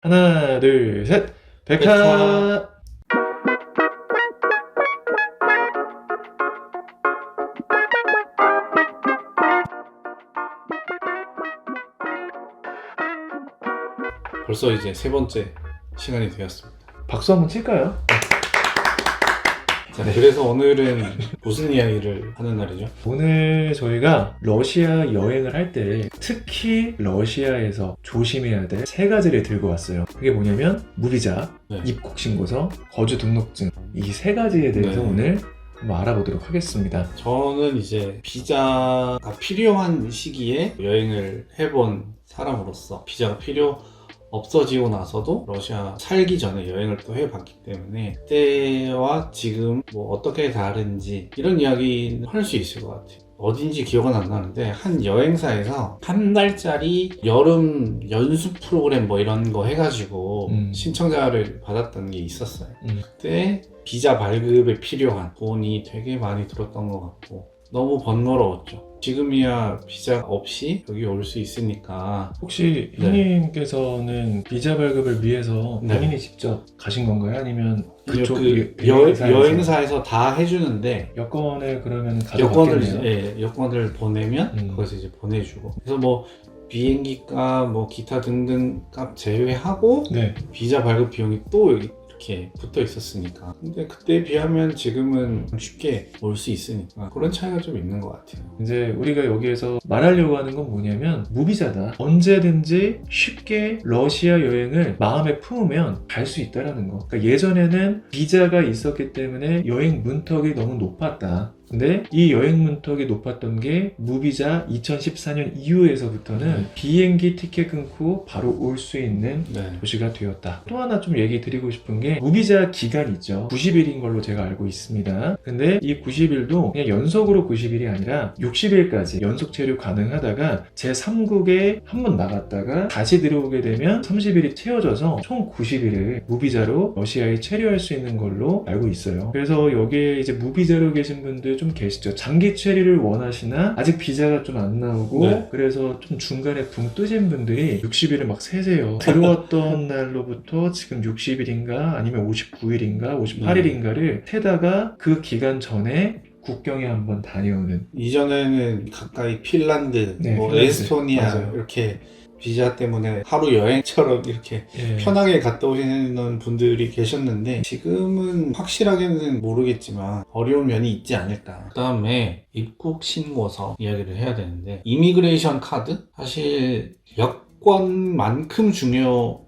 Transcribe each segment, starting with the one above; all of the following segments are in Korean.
하나, 둘, 셋. 백화. 벌써 이제 세 번째 시간이 되었습니다. 박수 한번 칠까요? 자, 그래서 오늘은 무슨 이야기를 하는 날이죠? 오늘 저희가 러시아 여행을 할 때 특히 러시아에서 조심해야 될 세 가지를 들고 왔어요. 그게 뭐냐면 무비자, 네. 입국 신고서, 거주 등록증, 이 세 가지에 대해서 네. 오늘 한번 알아보도록 하겠습니다. 저는 이제 비자가 필요한 시기에 여행을 해본 사람으로서 비자가 필요 없어지고 나서도 러시아 살기 전에 여행을 또 해봤기 때문에 그때와 지금 뭐 어떻게 다른지 이런 이야기는 할 수 있을 것 같아요. 어딘지 기억은 안 나는데 한 여행사에서 한 달짜리 여름 연수 프로그램 뭐 이런 거 해가지고 신청자를 받았던 게 있었어요. 그때 비자 발급에 필요한 돈이 되게 많이 들었던 것 같고 너무 번거로웠죠. 지금이야 비자 없이 여기 올 수 있으니까. 혹시 네. 형님께서는 비자 발급을 위해서 네. 본인이 직접 가신 건가요? 아니면 그쪽 여행사에서 다 해주는데 여권을 그러면 여권을 가져갔겠네요. 여권을 보내면 거기서 이제 보내주고, 그래서 뭐 비행기값 뭐 기타 등등 값 제외하고 네. 비자 발급 비용이 또 이렇게 붙어 있었으니까. 근데 그때에 비하면 지금은 쉽게 올 수 있으니까 그런 차이가 좀 있는 것 같아요. 이제 우리가 여기에서 말하려고 하는 건 뭐냐면 무비자다. 언제든지 쉽게 러시아 여행을 마음에 품으면 갈 수 있다라는 거. 그러니까 예전에는 비자가 있었기 때문에 여행 문턱이 너무 높았다. 근데 이 여행 문턱이 높았던 게 무비자 2014년 이후에서부터는 비행기 티켓 끊고 바로 올 수 있는 네. 도시가 되었다. 또 하나 좀 얘기 드리고 싶은 게 무비자 기간 있죠. 90일인 걸로 제가 알고 있습니다. 근데 이 90일도 그냥 연속으로 90일이 아니라 60일까지 연속 체류 가능하다가 제3국에 한 번 나갔다가 다시 들어오게 되면 30일이 채워져서 총 90일을 무비자로 러시아에 체류할 수 있는 걸로 알고 있어요. 그래서 여기에 이제 무비자로 계신 분들 좀 계시죠. 장기 체류를 원하시나 아직 비자가 좀 안 나오고 네. 그래서 좀 중간에 붕 뜨신 분들이 60일을 막 세세요. 들어왔던 날로부터 지금 60일인가 아니면 59일인가 58일인가를 세다가 그 기간 전에 국경에 한번 다녀오는. 이전에는 가까이 핀란드, 네, 뭐 핀란드. 에스토니아 맞아요. 이렇게 비자 때문에 하루 여행처럼 이렇게 예. 편하게 갔다 오시는 분들이 계셨는데 지금은 확실하게는 모르겠지만 어려운 면이 있지 않을까. 그 다음에 입국 신고서 이야기를 해야 되는데, 이미그레이션 카드? 사실 여권만큼 중요한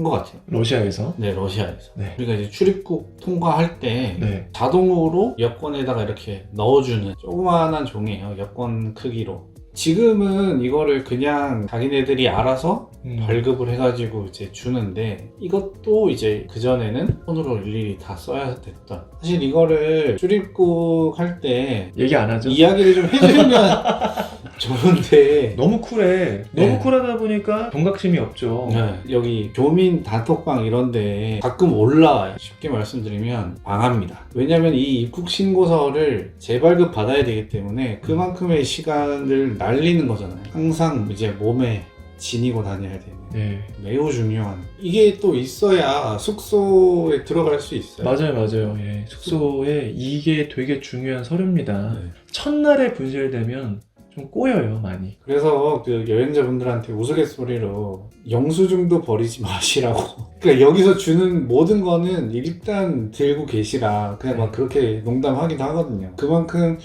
것 같아요. 러시아에서. 네, 러시아에서. 네. 우리가 이제 출입국 통과할 때 네. 자동으로 여권에다가 이렇게 넣어주는 조그마한 종이에요. 여권 크기로. 지금은 이거를 그냥 자기네들이 알아서 발급을 해가지고 이제 주는데, 이것도 이제 그전에는 손으로 일일이 다 써야 됐던. 사실 이거를 출입국 할 때 얘기 안 하죠? 이야기를 좀 해주면 좋은데 너무 쿨해. 네. 너무 쿨하다 보니까 경각심이 없죠. 네, 여기 교민 단톡방 이런데 가끔 올라와요. 쉽게 말씀드리면 망합니다. 왜냐면 이 입국 신고서를 재발급 받아야 되기 때문에 그만큼의 시간을 날리는 거잖아요. 항상 이제 몸에 지니고 다녀야 되는. 네. 매우 중요한. 이게 또 있어야 숙소에 들어갈 수 있어요. 맞아요. 예. 숙소에 이게 되게 중요한 서류입니다. 네. 첫날에 분실되면 좀 꼬여요, 많이. 그래서 그 여행자분들한테 우스갯소리로 영수증도 버리지 마시라고. 그러니까 여기서 주는 모든 거는 일단 들고 계시라. 그냥 막 그렇게 농담하기도 하거든요. 그만큼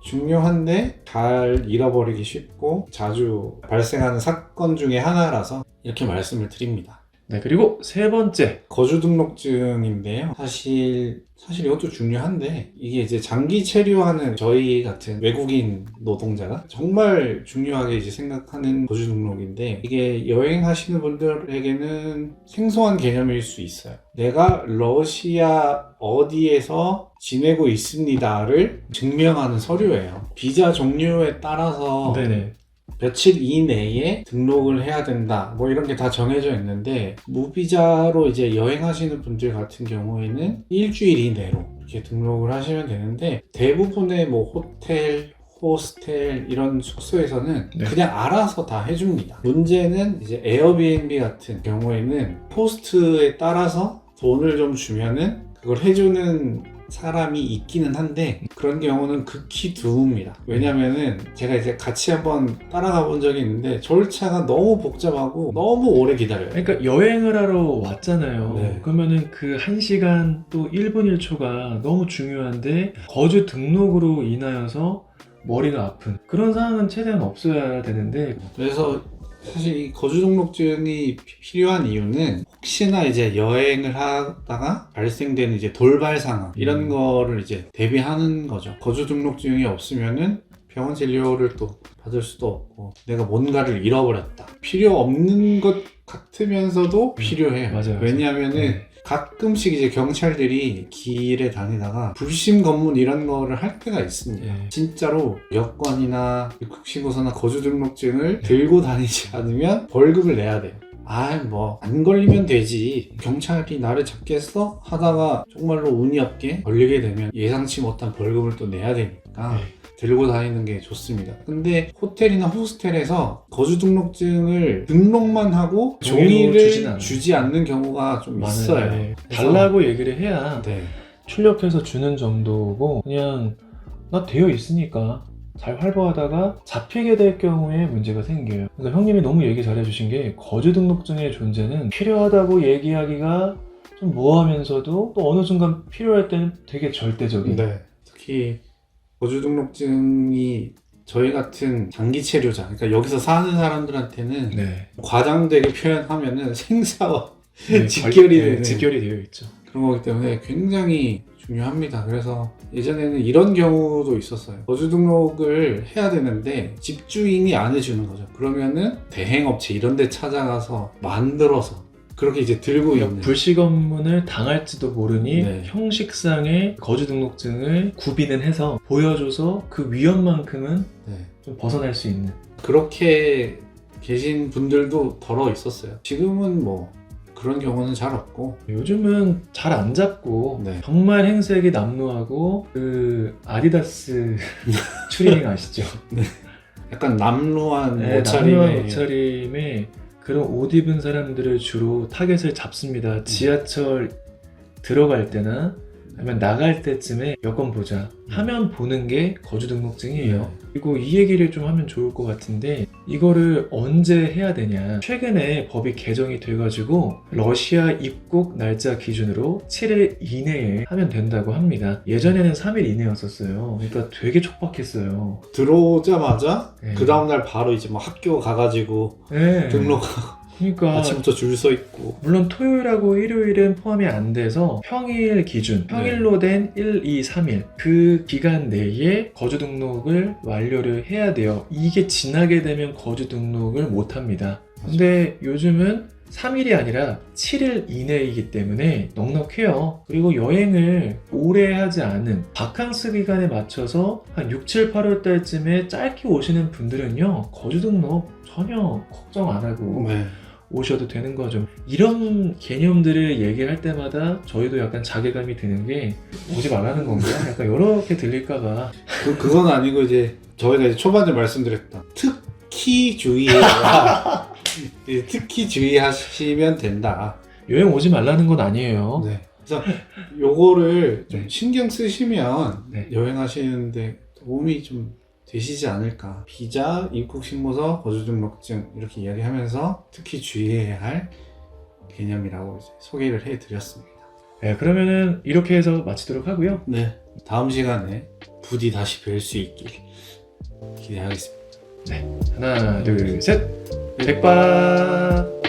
중요한데 잘 잃어버리기 쉽고 자주 발생하는 사건 중에 하나라서 이렇게 말씀을 드립니다. 네, 그리고 세 번째. 거주등록증인데요. 사실 이것도 중요한데, 이게 이제 장기 체류하는 저희 같은 외국인 노동자가 정말 중요하게 이제 생각하는 거주등록인데, 이게 여행하시는 분들에게는 생소한 개념일 수 있어요. 내가 러시아 어디에서 지내고 있습니다를 증명하는 서류예요. 비자 종류에 따라서 네네. 며칠 이내에 등록을 해야 된다, 뭐 이런 게 다 정해져 있는데, 무비자로 이제 여행하시는 분들 같은 경우에는 일주일 이내로 이렇게 등록을 하시면 되는데, 대부분의 뭐 호텔, 호스텔 이런 숙소에서는 네. 그냥 알아서 다 해줍니다. 문제는 이제 에어비앤비 같은 경우에는 호스트에 따라서 돈을 좀 주면은 그걸 해주는 사람이 있기는 한데 그런 경우는 극히 드뭅니다. 왜냐면은 제가 이제 같이 한번 따라가 본 적이 있는데 절차가 너무 복잡하고 너무 오래 기다려요. 그러니까 여행을 하러 왔잖아요. 네. 그러면은 그 1시간 또 1분 1초가 너무 중요한데 거주 등록으로 인하여서 머리가 아픈 그런 상황은 최대한 없어야 되는데 그래서 사실 이 거주등록증이 필요한 이유는 혹시나 이제 여행을 하다가 발생되는 이제 돌발 상황 이런 거를 이제 대비하는 거죠. 거주등록증이 없으면은 병원 진료를 또 받을 수도 없고 내가 뭔가를 잃어버렸다. 필요 없는 것 같으면서도 필요해요. 맞아요. 왜냐하면은 네. 가끔씩 이제 경찰들이 길에 다니다가 불심 검문 이런 거를 할 때가 있습니다. 네. 진짜로 여권이나 입국신고서나 거주등록증을 들고 다니지 않으면 벌금을 내야 돼요. 뭐 안 걸리면 되지, 경찰이 나를 잡겠어? 하다가 정말로 운이 없게 걸리게 되면 예상치 못한 벌금을 또 내야 되니까 네. 들고 다니는 게 좋습니다. 근데 호텔이나 호스텔에서 거주등록증을 등록만 하고 종이로 주진 종이를 않아요. 주지 않는 경우가 좀 있어요. 네. 그래서- 달라고 얘기를 해야 네. 출력해서 주는 정도고 그냥 나 되어 있으니까 잘 활보하다가 잡히게 될 경우에 문제가 생겨요. 그러니까 형님이 너무 얘기 잘해주신 게 거주등록증의 존재는 필요하다고 얘기하기가 좀 모호하면서도 또 어느 순간 필요할 때는 되게 절대적인 네. 특히 거주등록증이 저희 같은 장기 체류자, 그러니까 여기서 사는 사람들한테는 네. 과장되게 표현하면은 생사와 네, 직결이 되는 네, 직결이 되어 있죠. 그런 거기 때문에 굉장히 중요합니다. 그래서 예전에는 이런 경우도 있었어요. 거주등록을 해야 되는데 집주인이 안 해주는 거죠. 그러면은 대행업체 이런 데 찾아가서 만들어서 그렇게 이제 들고 있는 불시검문을 당할지도 모르니 네. 형식상의 거주등록증을 구비는 해서 보여줘서 그 위험만큼은 네. 좀 벗어날 수 있는. 그렇게 계신 분들도 덜어 있었어요. 지금은 뭐 그런 경우는 잘 없고 요즘은 잘 안 잡고 네. 정말 행색이 남루하고 그 아디다스 추리닝 아시죠? 약간 남루한 네, 남루한 옷차림에 옷차림에 그런 옷 입은 사람들을 주로 타겟을 잡습니다. 지하철 들어갈 때나 아니면 나갈 때쯤에 여권 보자 하면 보는 게 거주등록증이에요. 네. 그리고 이 얘기를 좀 하면 좋을 것 같은데 이거를 언제 해야 되냐. 최근에 법이 개정이 돼가지고 러시아 입국 날짜 기준으로 7일 이내에 하면 된다고 합니다. 예전에는 3일 이내였었어요. 그러니까 되게 촉박했어요. 들어오자마자 네. 그 다음날 바로 이제 뭐 학교 가가지고 네. 등록 그러니까 아침부터 줄 서 있고 물론 토요일하고 일요일은 포함이 안 돼서 평일 기준, 평일로 된 1, 2, 3일 그 기간 내에 거주 등록을 완료를 해야 돼요. 이게 지나게 되면 거주 등록을 못 합니다. 근데 요즘은 3일이 아니라 7일 이내이기 때문에 넉넉해요. 그리고 여행을 오래 하지 않은 바캉스 기간에 맞춰서 한 6, 7, 8월 달쯤에 짧게 오시는 분들은요 거주 등록 전혀 걱정 안 하고 네. 오셔도 되는 거죠. 이런 개념들을 얘기할 때마다 저희도 약간 자괴감이 드는 게 오지 말라는 건가? 약간 이렇게 들릴까봐. 그건 아니고 이제 저희가 이제 초반에 말씀드렸던 특히 주의해야 특히 주의하시면 된다. 여행 오지 말라는 건 아니에요. 네. 그래서 요거를 좀 네. 신경 쓰시면 네. 여행하시는데 도움이 좀 되시지 않을까. 비자, 입국신고서, 거주등록증 이렇게 이야기하면서 특히 주의해야 할 개념이라고 이제 소개를 해드렸습니다. 네, 그러면은 이렇게 해서 마치도록 하고요. 네. 다음 시간에 부디 다시 뵐 수 있길 기대하겠습니다. 하나, 둘, 셋. 백바.